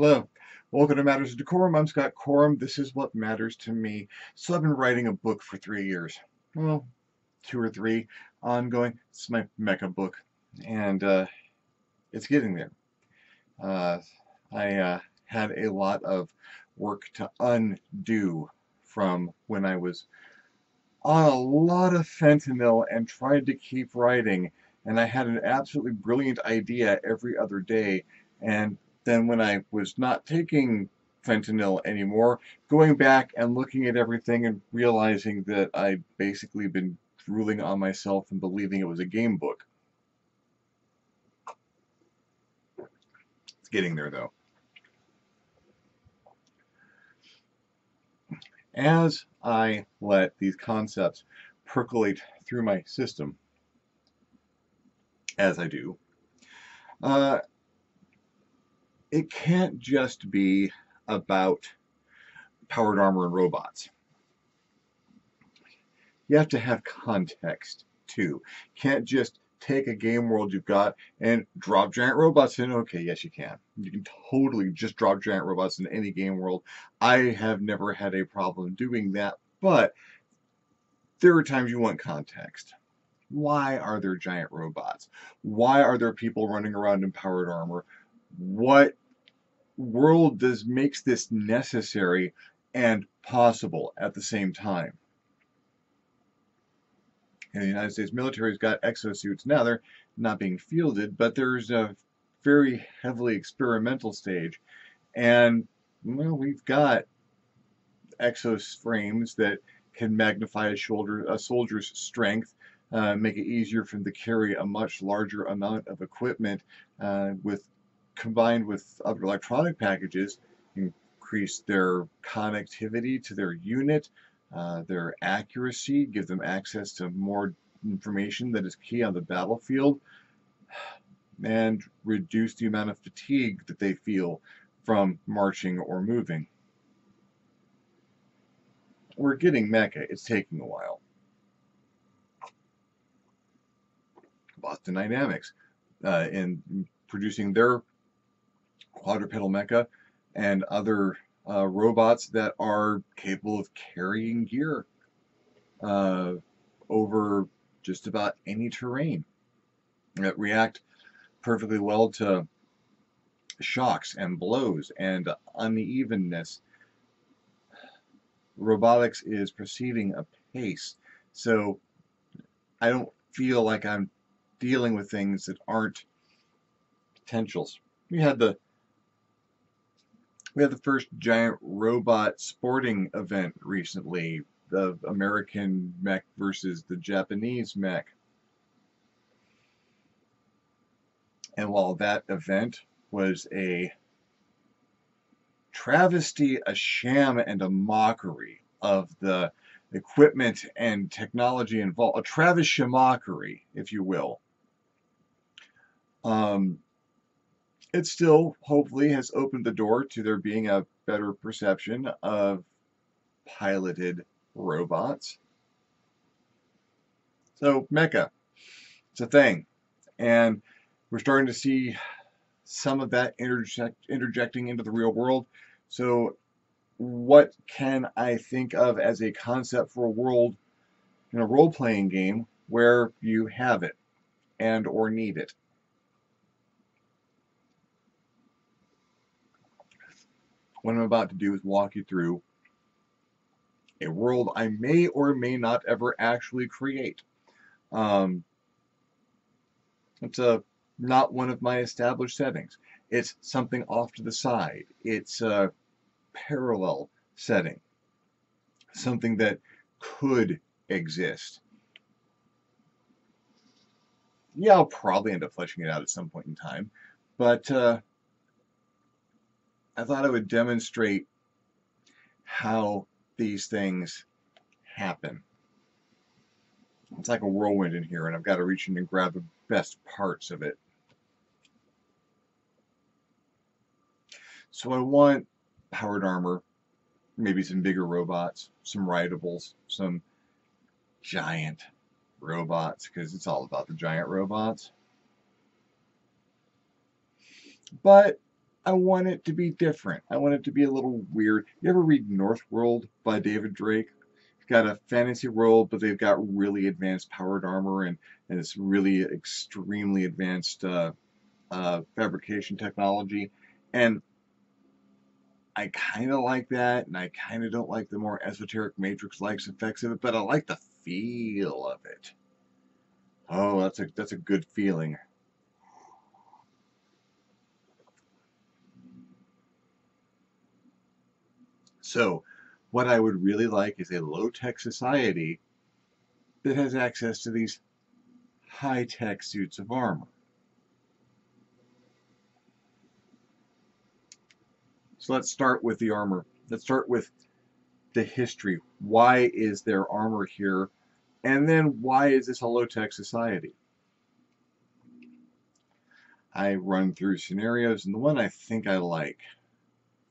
Hello, welcome to Matters of DeCorum. I'm Scott Corum. This is what matters to me. So I've been writing a book for 3 years. Well, two or three ongoing. It's my Mecha book, and it's getting there. Uh, I had a lot of work to undo from when I was on a lot of fentanyl and tried to keep writing, and I had an absolutely brilliant idea every other day, and then when I was not taking fentanyl anymore, going back and looking at everything and realizing that I'd basically been drooling on myself and believing it was a game book. It's getting there though. As I let these concepts percolate through my system, as I do, uh, it can't just be about powered armor and robots. You have to have context too. Can't just take a game world you've got and drop giant robots in. Okay, yes, you can. You can totally just drop giant robots in any game world. I have never had a problem doing that, but there are times you want context. Why are there giant robots? Why are there people running around in powered armor? What world makes this necessary and possible at the same time? And the United States military's got exosuits now. They're not being fielded, but there's a very heavily experimental stage. And, well, we've got exos frames that can magnify a soldier's strength, make it easier for them to carry a much larger amount of equipment, combined with other electronic packages, increase their connectivity to their unit, their accuracy, give them access to more information that is key on the battlefield, and reduce the amount of fatigue that they feel from marching or moving. We're getting Mecha. It's taking a while. Boston Dynamics, in producing their quadrupedal mecha and other robots that are capable of carrying gear over just about any terrain, that react perfectly well to shocks and blows and unevenness. Robotics is proceeding apace, so I don't feel like I'm dealing with things that aren't potentials. We had the first giant robot sporting event recently, the American mech versus the Japanese mech. And while that event was a travesty, a sham, and a mockery of the equipment and technology involved, a Travis-mockery, if you will, it still hopefully has opened the door to there being a better perception of piloted robots. So Mecha, it's a thing, and we're starting to see some of that interjecting into the real world. So what can I think of as a concept for a world in a role-playing game where you have it and or need it? What I'm about to do is walk you through a world I may or may not ever actually create. It's not one of my established settings. It's something off to the side. It's a parallel setting, something that could exist. Yeah, I'll probably end up fleshing it out at some point in time, but I thought I would demonstrate how these things happen. It's like a whirlwind in here, and I've got to reach in and grab the best parts of it. So I want powered armor, maybe some bigger robots, some rideables, some giant robots, because it's all about the giant robots. But I want it to be different. I want it to be a little weird. You ever read Northworld by David Drake? It's got a fantasy world, but they've got really advanced powered armor and it's really extremely advanced fabrication technology. And I kind of like that, and I kind of don't like the more esoteric Matrix-like effects of it, but I like the feel of it. Oh, that's a good feeling. So, what I would really like is a low-tech society that has access to these high-tech suits of armor. So let's start with the armor. Let's start with the history. Why is there armor here? And then why is this a low-tech society? I run through scenarios, and the one I think I like.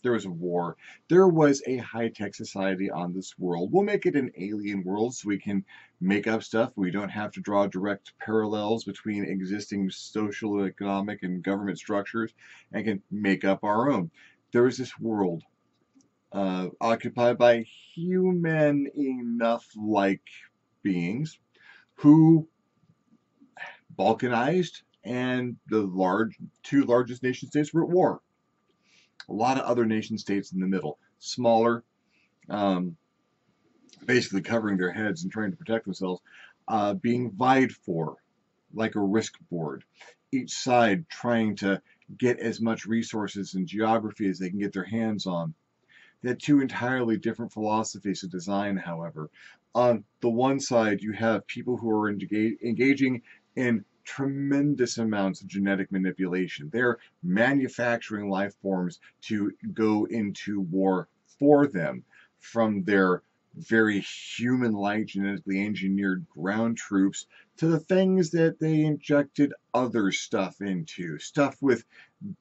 There was a war. There was a high-tech society on this world. We'll make it an alien world so we can make up stuff. We don't have to draw direct parallels between existing social, economic, and government structures and can make up our own. There was this world occupied by human enough-like beings who balkanized, and the two largest nation states were at war. A lot of other nation states in the middle, smaller, um, basically covering their heads and trying to protect themselves, being vied for like a risk board. Each side trying to get as much resources and geography as they can get their hands on. They had two entirely different philosophies of design, however. On the one side, you have people who are engaging in tremendous amounts of genetic manipulation. They're manufacturing life forms to go into war for them, from their very human-like, genetically engineered ground troops to the things that they injected other stuff into. Stuff with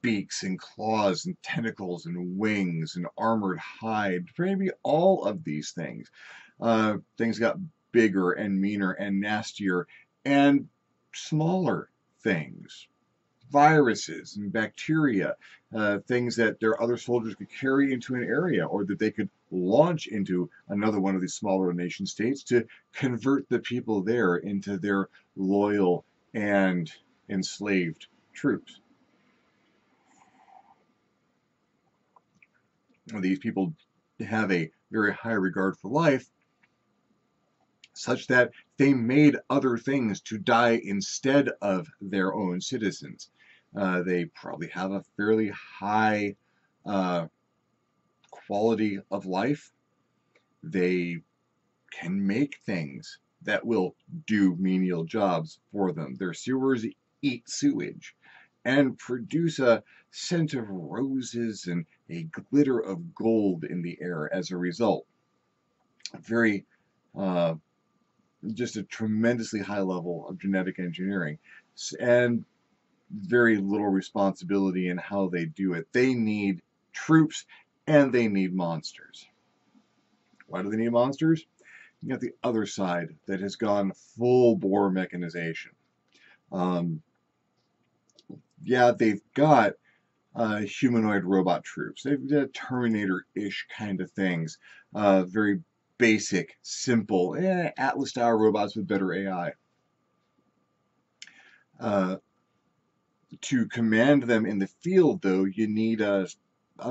beaks and claws and tentacles and wings and armored hide. Maybe all of these things. Things got bigger and meaner and nastier, and smaller things, viruses and bacteria, things that their other soldiers could carry into an area or that they could launch into another one of these smaller nation states to convert the people there into their loyal and enslaved troops. These people have a very high regard for life, such that they made other things to die instead of their own citizens. They probably have a fairly high uh, quality of life. They can make things that will do menial jobs for them. Their sewers eat sewage and produce a scent of roses and a glitter of gold in the air as a result. Very, uh, just a tremendously high level of genetic engineering and very little responsibility in how they do it. They need troops and they need monsters. Why do they need monsters? You got the other side that has gone full bore mechanization. Um, yeah, they've got humanoid robot troops. They've got Terminator-ish kind of things. Very basic, simple, Atlas-style robots with better AI. To command them in the field, though, you need a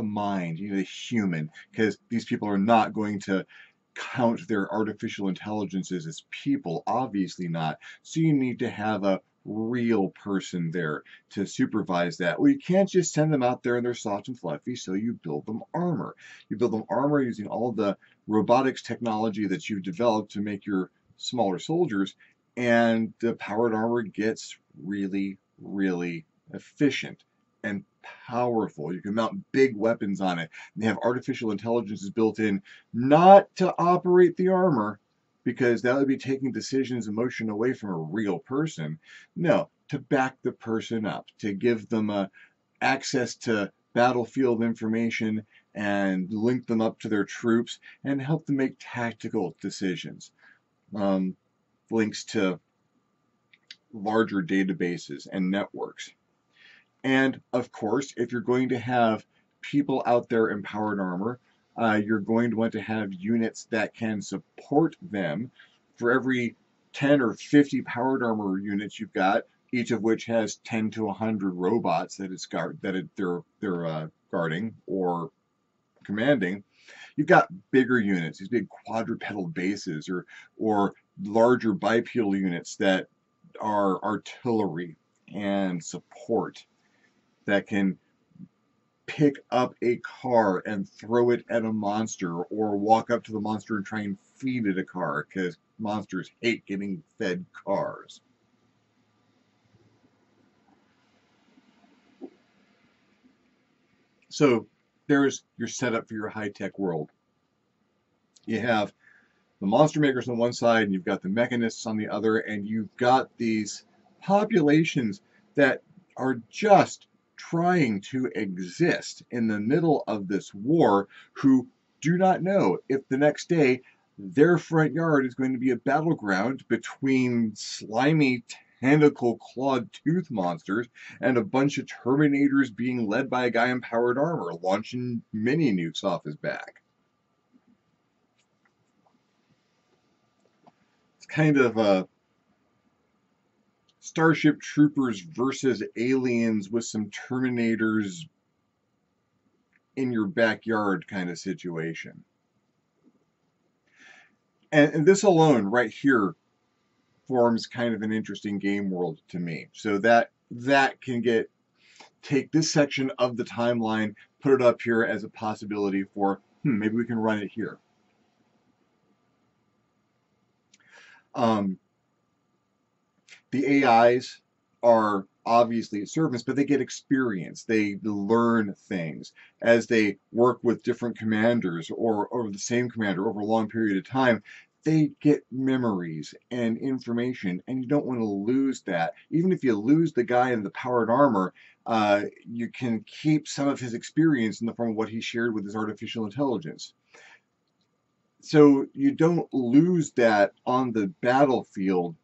mind, you need a human, because these people are not going to count their artificial intelligences as people, obviously not. So you need to have a real person there to supervise that. Well, you can't just send them out there and they're soft and fluffy, so you build them armor. You build them armor using all the robotics technology that you've developed to make your smaller soldiers, and the powered armor gets really, really efficient and powerful. You can mount big weapons on it. And they have artificial intelligences built in, not to operate the armor, because that would be taking decisions and motion away from a real person. No, to back the person up, to give them access to battlefield information and link them up to their troops and help them make tactical decisions. Links to larger databases and networks. And of course, if you're going to have people out there in powered armor, you're going to want to have units that can support them. For every 10 or 50 powered armor units you've got, each of which has 10 to 100 robots they're guarding or commanding. You've got bigger units, these big quadrupedal bases, or larger bipedal units that are artillery and support, that can pick up a car and throw it at a monster, or walk up to the monster and try and feed it a car, because monsters hate getting fed cars. So there's your setup for your high-tech world. You have the monster makers on one side, and you've got the mechanists on the other, and you've got these populations that are just trying to exist in the middle of this war, who do not know if the next day their front yard is going to be a battleground between slimy tentacle clawed tooth monsters and a bunch of Terminators being led by a guy in powered armor launching mini nukes off his back. It's kind of a Starship Troopers versus aliens with some Terminators in your backyard kind of situation. And this alone right here forms kind of an interesting game world to me. So that can take this section of the timeline, put it up here as a possibility for, maybe we can run it here. The AIs are obviously servants, but they get experience. They learn things as they work with different commanders or the same commander over a long period of time. They get memories and information, and you don't want to lose that. Even if you lose the guy in the powered armor, you can keep some of his experience in the form of what he shared with his artificial intelligence. So you don't lose that on the battlefield.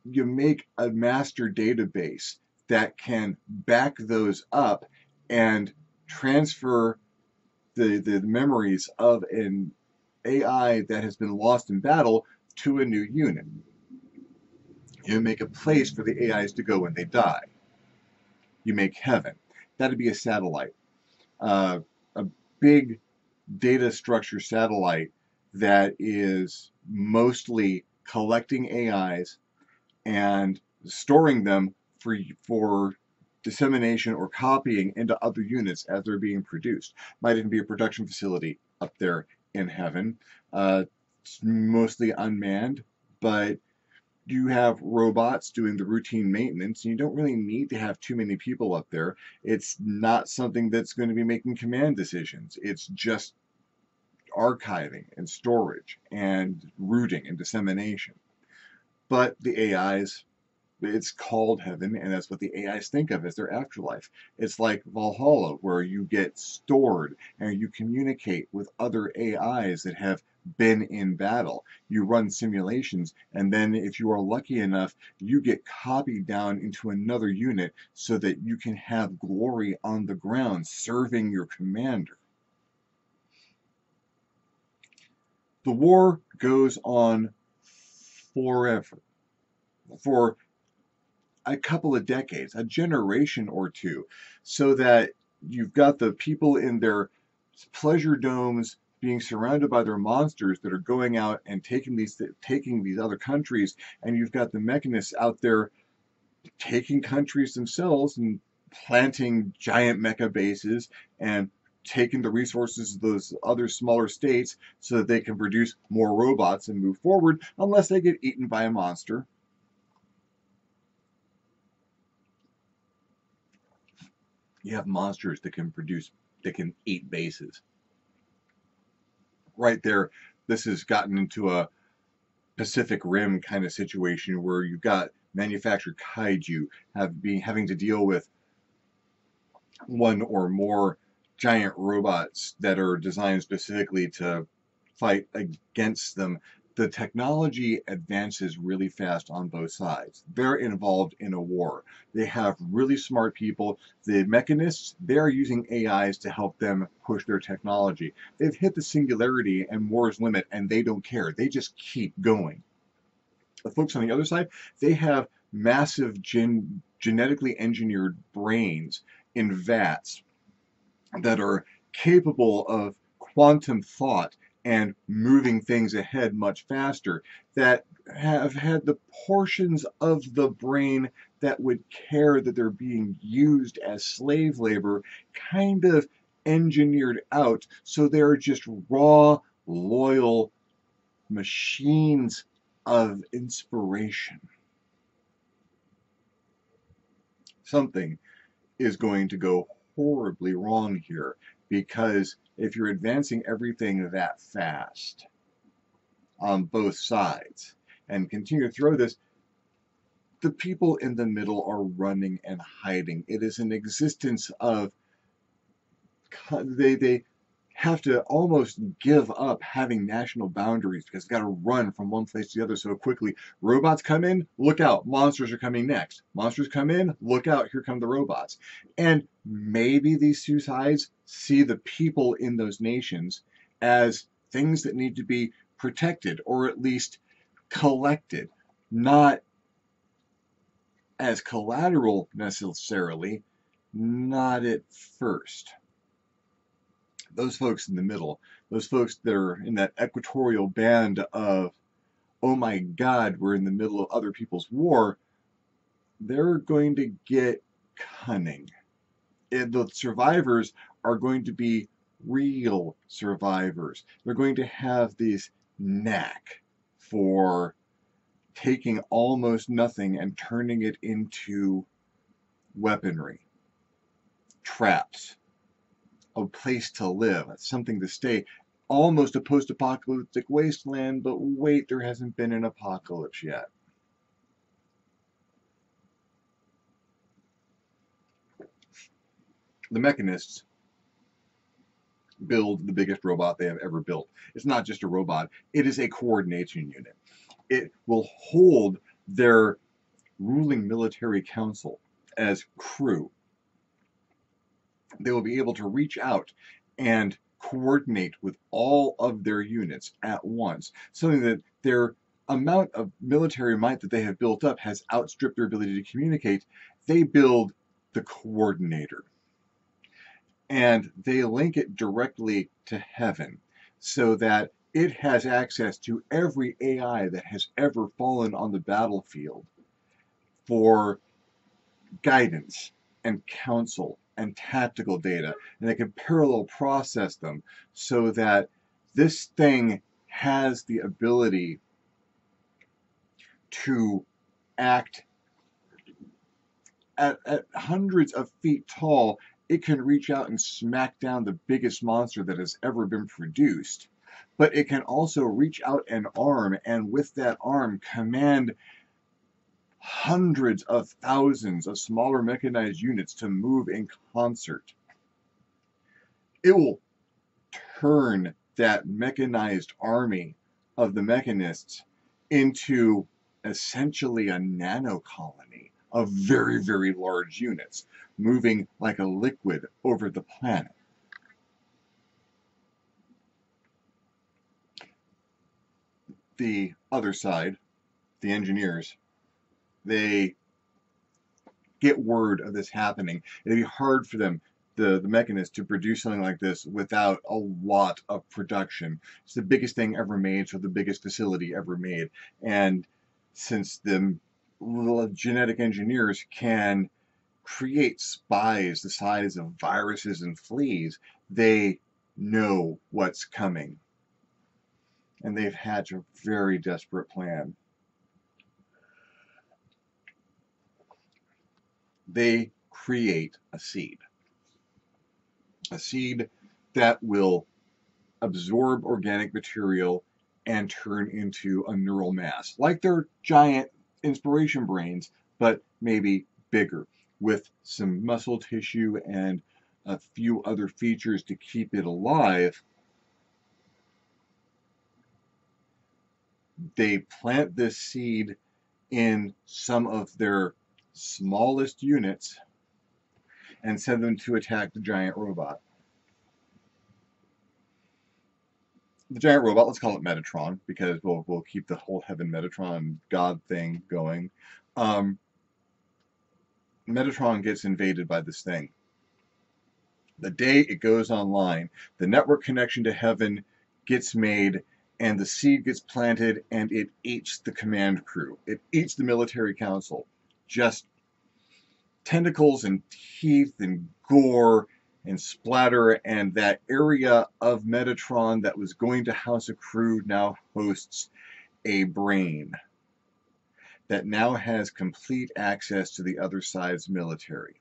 You make a master database that can back those up and transfer the memories of an AI that has been lost in battle to a new unit. You make a place for the AIs to go when they die. You make heaven. That'd be a satellite. A big data structure satellite that is mostly collecting AIs and storing them for dissemination or copying into other units as they're being produced. Might even be a production facility up there in heaven. It's mostly unmanned, but you have robots doing the routine maintenance, and you don't really need to have too many people up there. It's not something that's going to be making command decisions. It's just archiving and storage and routing and dissemination. But the AIs, it's called heaven, and that's what the AIs think of as their afterlife. It's like Valhalla, where you get stored and you communicate with other AIs that have been in battle. You run simulations, and then if you are lucky enough, you get copied down into another unit so that you can have glory on the ground serving your commander. The war goes on forever, for a couple of decades, a generation or two, so that you've got the people in their pleasure domes being surrounded by their monsters that are going out and taking these other countries, and you've got the mechanists out there taking countries themselves and planting giant mecha bases and taking the resources of those other smaller states so that they can produce more robots and move forward, unless they get eaten by a monster. You have monsters that can eat bases. Right there, this has gotten into a Pacific Rim kind of situation where you've got manufactured kaiju having to deal with one or more giant robots that are designed specifically to fight against them, the technology advances really fast on both sides. They're involved in a war. They have really smart people. The mechanists, they're using AIs to help them push their technology. They've hit the singularity and Moore's limit, and they don't care. They just keep going. The folks on the other side, they have massive genetically engineered brains in vats that are capable of quantum thought and moving things ahead much faster, that have had the portions of the brain that would care that they're being used as slave labor kind of engineered out, so they're just raw, loyal machines of inspiration. Something is going to go horribly wrong here, because if you're advancing everything that fast on both sides and continue to throw this, the people in the middle are running and hiding. It is an existence of, they have to almost give up having national boundaries because they've got to run from one place to the other so quickly. Robots come in, look out, monsters are coming next. Monsters come in, look out, here come the robots. And maybe these two sides see the people in those nations as things that need to be protected or at least collected, not as collateral necessarily, not at first. Those folks in the middle, those folks that are in that equatorial band of, oh my God, we're in the middle of other people's war, they're going to get cunning. And the survivors are going to be real survivors. They're going to have this knack for taking almost nothing and turning it into weaponry, traps, a place to live, something to stay, almost a post-apocalyptic wasteland, but wait, there hasn't been an apocalypse yet. The mechanists build the biggest robot they have ever built. It's not just a robot, it is a coordination unit. It will hold their ruling military council as crew. They will be able to reach out and coordinate with all of their units at once, something that their amount of military might that they have built up has outstripped their ability to communicate. They build the coordinator, and they link it directly to heaven so that it has access to every AI that has ever fallen on the battlefield for guidance and counsel and tactical data, and they can parallel process them so that this thing has the ability to act at hundreds of feet tall. It can reach out and smack down the biggest monster that has ever been produced, but it can also reach out an arm, and with that arm command hundreds of thousands of smaller mechanized units to move in concert. It will turn that mechanized army of the mechanists into essentially a nano colony of very, very large units, moving like a liquid over the planet. The other side, the engineers, they get word of this happening. It'd be hard for them, the mechanists, to produce something like this without a lot of production. It's the biggest thing ever made, so the biggest facility ever made. And since the genetic engineers can create spies the size of viruses and fleas, they know what's coming. And they've hatched a very desperate plan. They create a seed that will absorb organic material and turn into a neural mass, like their giant inspiration brains, but maybe bigger, with some muscle tissue and a few other features to keep it alive. They plant this seed in some of their smallest units and send them to attack the giant robot. The giant robot, let's call it Metatron, because we'll keep the whole heaven Metatron God thing going. Um, Metatron gets invaded by this thing. The day it goes online, the network connection to heaven gets made, and the seed gets planted, and it eats the command crew. It eats the military council. Just tentacles and teeth and gore and splatter, and that area of Metatron that was going to house a crew now hosts a brain that now has complete access to the other side's military.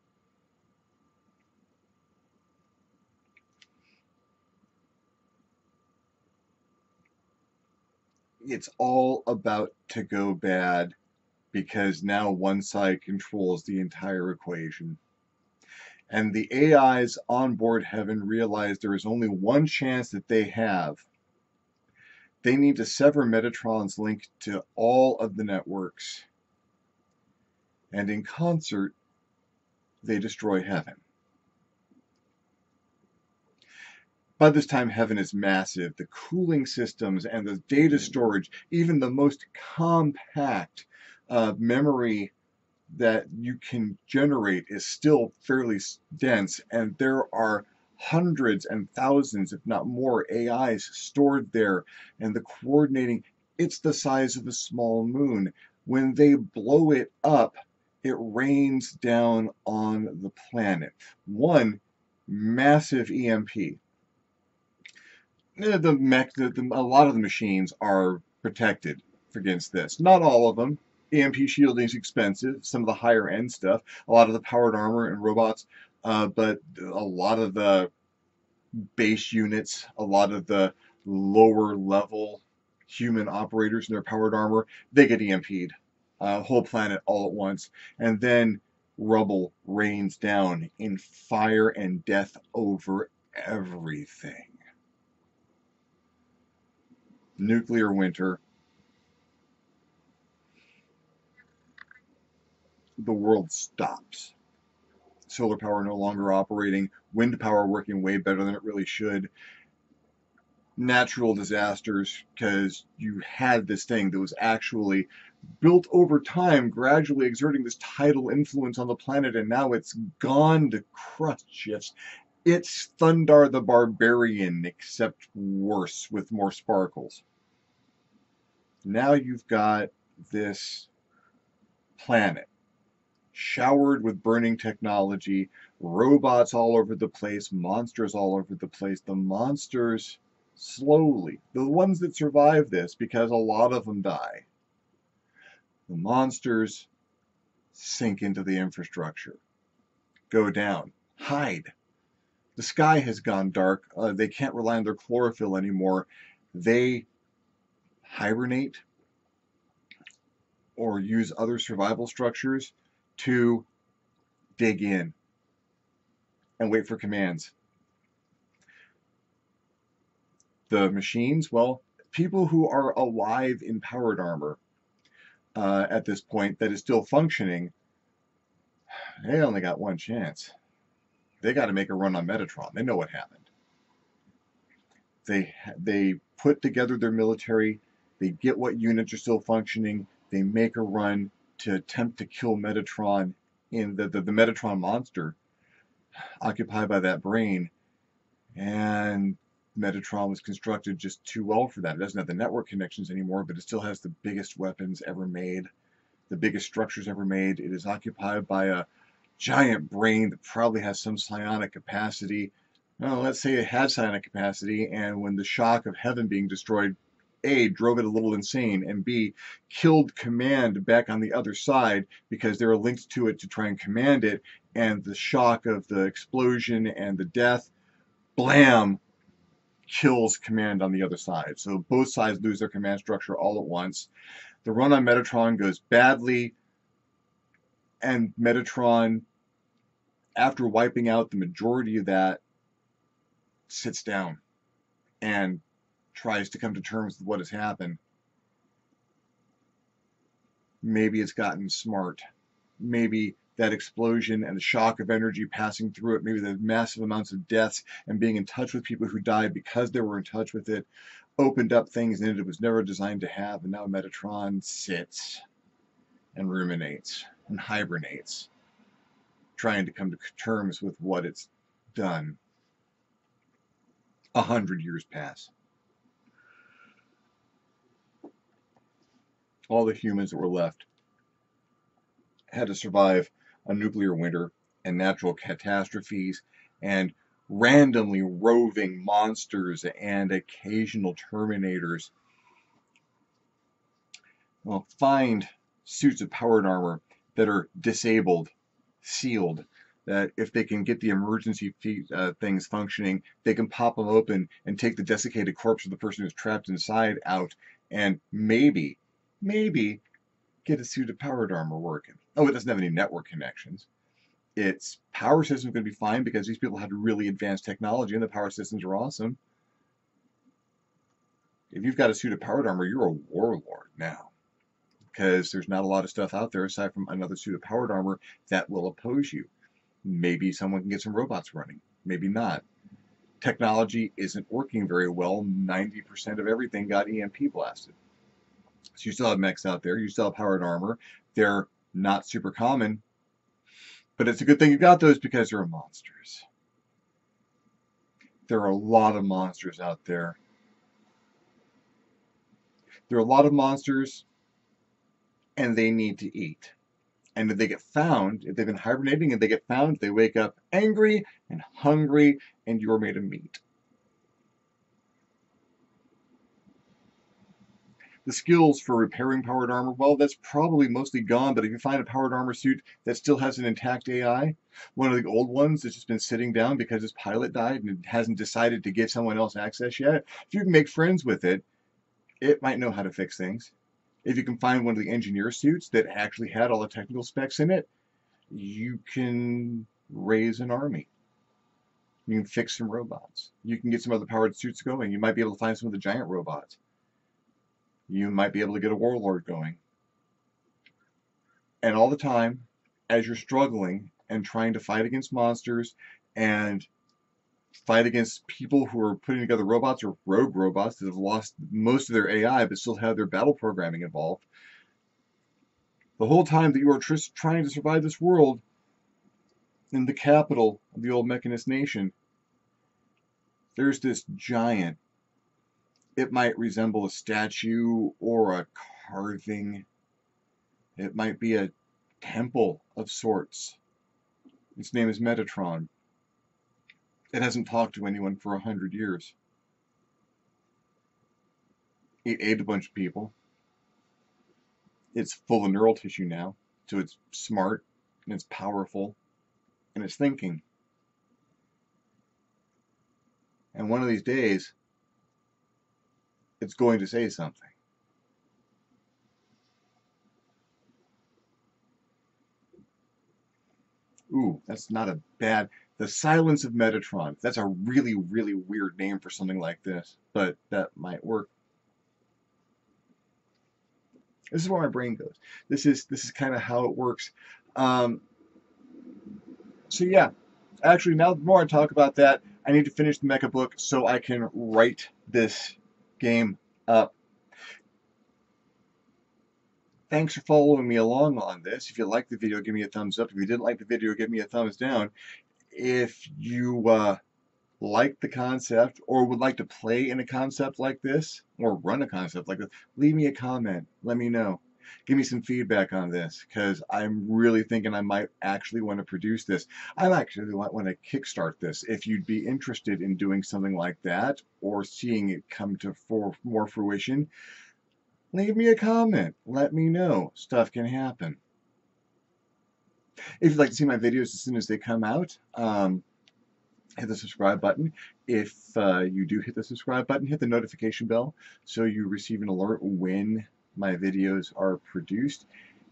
It's all about to go bad because now one side controls the entire equation. And the AIs on board Heaven realize there is only one chance that they have. They need to sever Metatron's link to all of the networks. And in concert, they destroy Heaven. By this time, Heaven is massive. The cooling systems and the data storage, even the most compact memory that you can generate is still fairly dense, and there are hundreds and thousands, if not more, AIs stored there, and the coordinating, it's the size of a small moon. When they blow it up, it rains down on the planet. One massive EMP. A lot of the machines are protected against this. Not all of them. EMP shielding is expensive. Some of the higher end stuff, a lot of the powered armor and robots, but a lot of the base units, a lot of the lower level human operators in their powered armor, they get EMP'd. Whole planet all at once, and then rubble rains down in fire and death over everything. Nuclear winter. The world stops. Solar power no longer operating, wind power working way better than it really should. Natural disasters, because you had this thing that was actually built over time, gradually exerting this tidal influence on the planet, and now it's gone to crust shifts. It's Thundar the Barbarian, except worse with more sparkles. Now you've got this planet showered with burning technology, robots all over the place, monsters all over the place. The monsters slowly, the ones that survive this, because a lot of them die, the monsters sink into the infrastructure, go down, hide. The sky has gone dark. They can't rely on their chlorophyll anymore. They hibernate or use other survival structures to dig in and wait for commands. The machines, well, people who are alive in powered armor at this point that is still functioning, they only got one chance. They got to make a run on Metatron. They know what happened. They put together their military. They get what units are still functioning. They make a run to attempt to kill Metatron in the Metatron monster occupied by that brain. And Metatron was constructed just too well for that. It doesn't have the network connections anymore, but it still has the biggest weapons ever made, the biggest structures ever made. It is occupied by a giant brain that probably has some psionic capacity. Well, let's say it had psionic capacity, and when the shock of Heaven being destroyed, A, drove it a little insane, and B, killed command back on the other side because they were linked to it to try and command it, and the shock of the explosion and the death, blam, kills command on the other side. So both sides lose their command structure all at once. The run on Metatron goes badly, and Metatron, after wiping out the majority of that, sits down and tries to come to terms with what has happened. Maybe it's gotten smart. Maybe that explosion and the shock of energy passing through it, maybe the massive amounts of deaths and being in touch with people who died because they were in touch with it, opened up things in it was never designed to have, and now Metatron sits and ruminates and hibernates, trying to come to terms with what it's done. 100 years pass. All the humans that were left had to survive a nuclear winter and natural catastrophes and randomly roving monsters and occasional terminators. Well, find suits of powered armor that are disabled, sealed, that if they can get the emergency things functioning, they can pop them open and take the desiccated corpse of the person who's trapped inside out, and maybe get a suit of powered armor working. Oh, it doesn't have any network connections. Its power system's going to be fine because these people had really advanced technology and the power systems are awesome. If you've got a suit of powered armor, you're a warlord now, because there's not a lot of stuff out there aside from another suit of powered armor that will oppose you. Maybe someone can get some robots running, maybe not. Technology isn't working very well. 90% of everything got EMP blasted. So you still have mechs out there, you still have powered armor. They're not super common, but it's a good thing you got those because they're monsters. There are a lot of monsters out there. There are a lot of monsters, and they need to eat. And if they get found, if they've been hibernating and they get found, they wake up angry and hungry, and you're made of meat. The skills for repairing powered armor, well, that's probably mostly gone, but if you find a powered armor suit that still has an intact AI, one of the old ones that's just been sitting down because its pilot died and it hasn't decided to give someone else access yet, if you can make friends with it, it might know how to fix things. If you can find one of the engineer suits that actually had all the technical specs in it, you can raise an army. You can fix some robots. You can get some other powered suits going. You might be able to find some of the giant robots. You might be able to get a warlord going. And all the time, as you're struggling and trying to fight against monsters and fight against people who are putting together robots or rogue robots that have lost most of their AI but still have their battle programming involved, the whole time that you are trying to survive this world in the capital of the old Mechanist nation, there's this giant. It might resemble a statue or a carving. It might be a temple of sorts. Its name is Metatron. It hasn't talked to anyone for 100 years. It ate a bunch of people. It's full of neural tissue now, so it's smart and it's powerful and it's thinking. And one of these days, it's going to say something. Ooh, that's not a bad... The Silence of Metatron. That's a really, really weird name for something like this, but that might work. This is where my brain goes. This is kind of how it works. So yeah, actually, now the more I talk about that, I need to finish the Mecha book so I can write this game up. Thanks for following me along on this. If you liked the video, give me a thumbs up. If you didn't like the video, give me a thumbs down. If you like the concept or would like to play in a concept like this or run a concept like this, leave me a comment. Let me know. Give me some feedback on this, because I'm really thinking I might actually want to produce this. I actually want to kickstart this. If you'd be interested in doing something like that or seeing it come to more fruition, leave me a comment. Let me know. Stuff can happen. If you'd like to see my videos as soon as they come out, hit the subscribe button. If you do hit the subscribe button, hit the notification bell so you receive an alert when my videos are produced.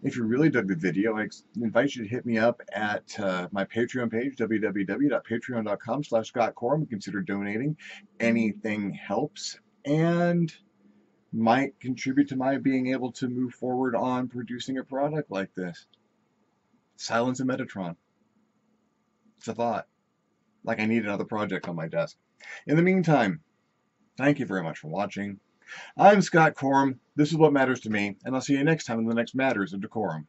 If you really dug the video, I invite you to hit me up at my Patreon page, www.patreon.com/DeCorum. Consider donating. Anything helps. And might contribute to my being able to move forward on producing a product like this. Silence and Metatron. It's a thought. Like I need another project on my desk. In the meantime, thank you very much for watching. I'm Scott Corum. This is what matters to me, and I'll see you next time in the next Matters of Decorum.